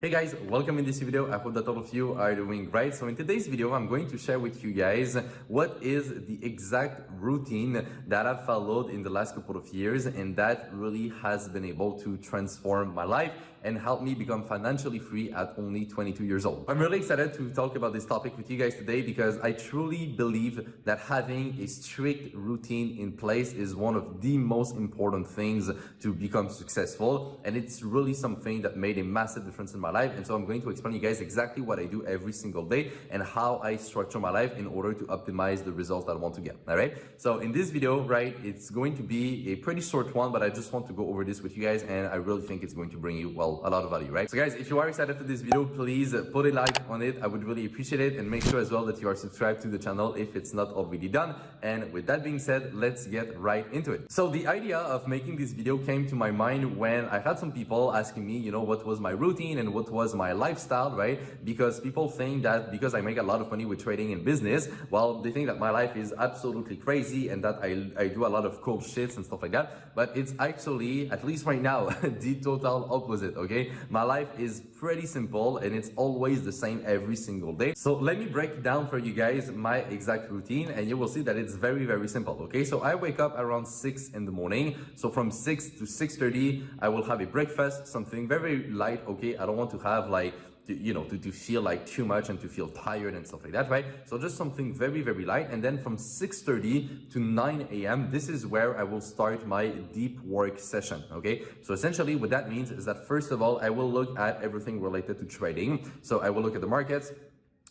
Hey guys, welcome in this video. I hope that all of you are doing great. So in today's video, I'm going to share with you guys what is the exact routine that I've followed in the last couple of years and that really has been able to transform my life and help me become financially free at only 22 years old. I'm really excited to talk about this topic with you guys today because I truly believe that having a strict routine in place is one of the most important things to become successful. And it's really something that made a massive difference in my life. And so I'm going to explain to you guys exactly what I do every single day and how I structure my life in order to optimize the results that I want to get. All right. So in this video, right, it's going to be a pretty short one, but I just want to go over this with you guys. And I really think it's going to bring you, well, a lot of value, right? So guys, if you are excited for this video, please put a like on it. I would really appreciate it. And make sure as well that you are subscribed to the channel if it's not already done. And with that being said, let's get right into it. So the idea of making this video came to my mind when I had some people asking me, you know, what was my routine and what was my lifestyle, right? Because people think that because I make a lot of money with trading and business, well, they think that my life is absolutely crazy and that I do a lot of cool shits and stuff like that. But it's actually, at least right now, the total opposite, okay? My life is pretty simple and it's always the same every single day. So let me break down for you guys my exact routine and you will see that it's very, very simple, okay? So I wake up around 6 in the morning. So from 6 to 6:30, I will have a breakfast, something very light, okay? I don't want to have like, to feel like too much and to feel tired and stuff like that, right? So just something very, very light. And then from 6:30 to 9 a.m., this is where I will start my deep work session, okay? So essentially what that means is that first of all, I will look at everything related to trading. So I will look at the markets,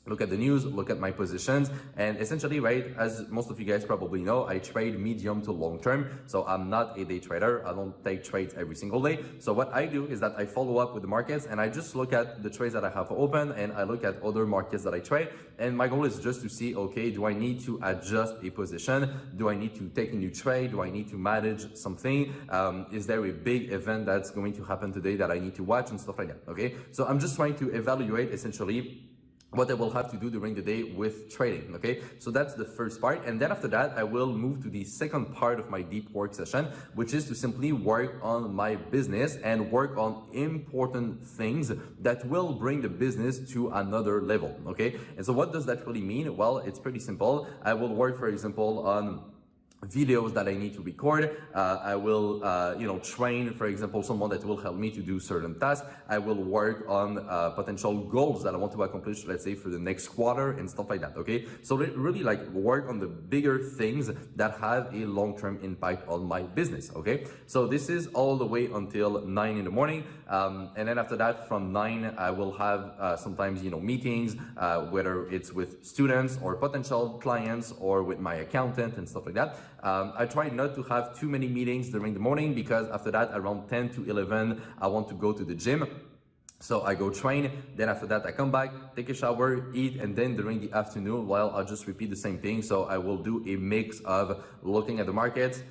look at the news, look at my positions, and essentially, right, as most of you guys probably know, I trade medium to long term. So I'm not a day trader. I don't take trades every single day. So what I do is that I follow up with the markets and I just look at the trades that I have open and I look at other markets that I trade. And my goal is just to see, okay, do I need to adjust a position? Do I need to take a new trade? Do I need to manage something? Is there a big event that's going to happen today that I need to watch and stuff like that, okay? So I'm just trying to evaluate essentially what I will have to do during the day with trading, okay? So that's the first part. And then after that, I will move to the second part of my deep work session, which is to simply work on my business and work on important things that will bring the business to another level, okay? And so what does that really mean? Well, it's pretty simple. I will work, for example, on videos that I need to record. I will, train, for example, someone that will help me to do certain tasks. I will work on potential goals that I want to accomplish, let's say for the next quarter and stuff like that, okay? So really like work on the bigger things that have a long-term impact on my business, okay? So this is all the way until 9 in the morning. And then after that, from 9, I will have sometimes, meetings, whether it's with students or potential clients or with my accountant and stuff like that. I try not to have too many meetings during the morning because after that, around 10 to 11, I want to go to the gym. So I go train, then after that I come back, take a shower, eat, and then during the afternoon, well, I'll just repeat the same thing. So I will do a mix of looking at the markets,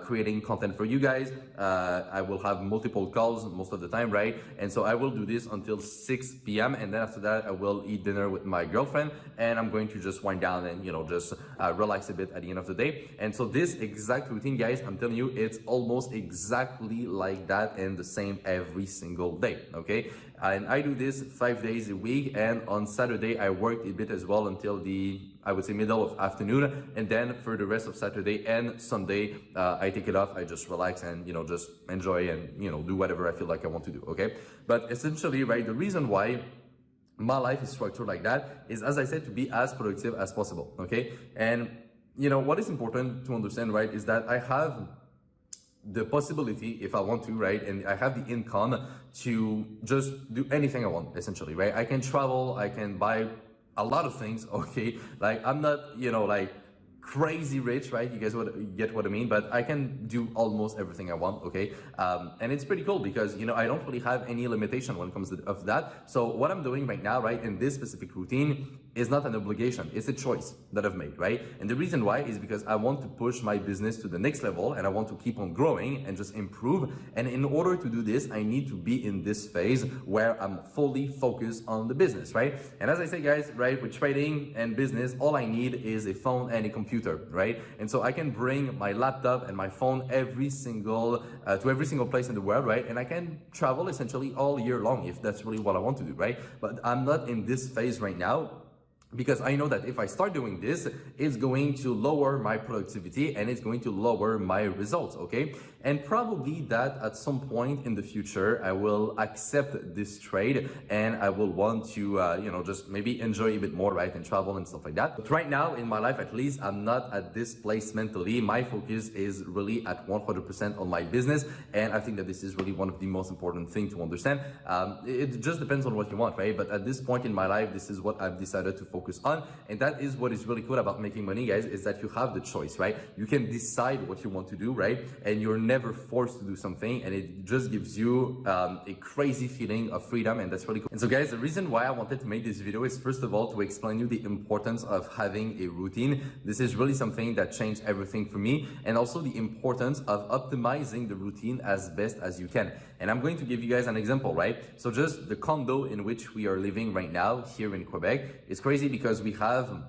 creating content for you guys. I will have multiple calls most of the time, right? And so I will do this until 6 p.m. And then after that, I will eat dinner with my girlfriend and I'm going to just wind down and, just relax a bit at the end of the day. And so this exact routine, guys, I'm telling you, it's almost exactly like that and the same every single day, okay? And I do this 5 days a week, and on Saturday I worked a bit as well until the, I would say, middle of afternoon. And then for the rest of Saturday and Sunday, I take it off. I just relax and, just enjoy and, do whatever I feel like I want to do, okay? But essentially, right, the reason why my life is structured like that is, as I said, to be as productive as possible, okay? And, what is important to understand, right, is that I have the possibility, if I want to, right, and I have the income to just do anything I want, essentially, right? I can travel, I can buy a lot of things, okay? Like, I'm not, like, crazy rich, right? You guys would get what I mean, but I can do almost everything I want, okay? And it's pretty cool because, I don't really have any limitation when it comes to of that. So what I'm doing right now, right, in this specific routine is not an obligation. It's a choice that I've made, right? And the reason why is because I want to push my business to the next level and I want to keep on growing and just improve. And in order to do this, I need to be in this phase where I'm fully focused on the business, right? And as I say, guys, right, with trading and business, all I need is a phone and a computer computer, right? And so I can bring my laptop and my phone every single to every single place in the world, right? And I can travel essentially all year long if that's really what I want to do, right? But I'm not in this phase right now, because I know that if I start doing this, it's going to lower my productivity and it's going to lower my results, okay? And probably that at some point in the future, I will accept this trade and I will want to, just maybe enjoy a bit more, right? And travel and stuff like that. But right now in my life, at least, I'm not at this place mentally. My focus is really at 100% on my business. And I think that this is really one of the most important things to understand. It just depends on what you want, right? But at this point in my life, this is what I've decided to focus on. And that is what is really cool about making money, guys, is that you have the choice, right? You can decide what you want to do, right? And you're never forced to do something, and it just gives you a crazy feeling of freedom, and that's really cool. And so guys, the reason why I wanted to make this video is first of all to explain you the importance of having a routine. This is really something that changed everything for me, and also the importance of optimizing the routine as best as you can. And I'm going to give you guys an example, right? So just the condo in which we are living right now here in Quebec is crazy because we have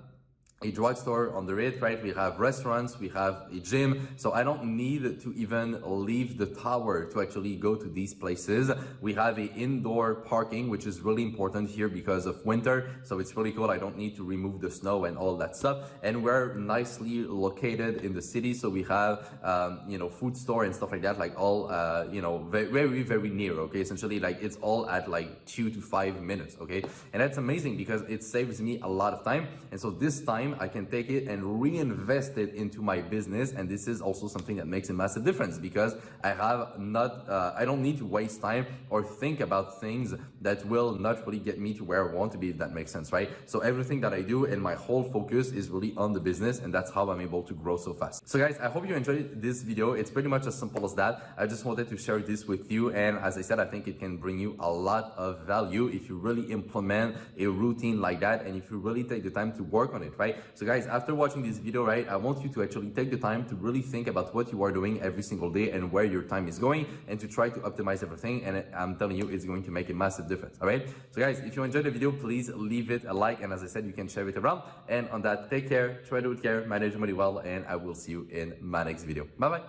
a drugstore under it, right? We have restaurants, we have a gym. So I don't need to even leave the tower to actually go to these places. We have a indoor parking, which is really important here because of winter. So it's really cool. I don't need to remove the snow and all that stuff. And we're nicely located in the city. So we have, food store and stuff like that, like all, very, very near, okay? Essentially, like it's all at like 2 to 5 minutes, okay? And that's amazing because it saves me a lot of time. And so this time, I can take it and reinvest it into my business. And this is also something that makes a massive difference because I don't need to waste time or think about things that will not really get me to where I want to be, if that makes sense, right? So everything that I do and my whole focus is really on the business, and that's how I'm able to grow so fast. So guys, I hope you enjoyed this video. It's pretty much as simple as that. I just wanted to share this with you. And as I said, I think it can bring you a lot of value if you really implement a routine like that and if you really take the time to work on it, right? So guys, after watching this video, right, I want you to actually take the time to really think about what you are doing every single day and where your time is going, and to try to optimize everything. And I'm telling you, it's going to make a massive difference. All right. So guys, if you enjoyed the video, please leave it a like. And as I said, you can share it around. And on that, take care, try to do it care, manage money well, and I will see you in my next video. Bye bye.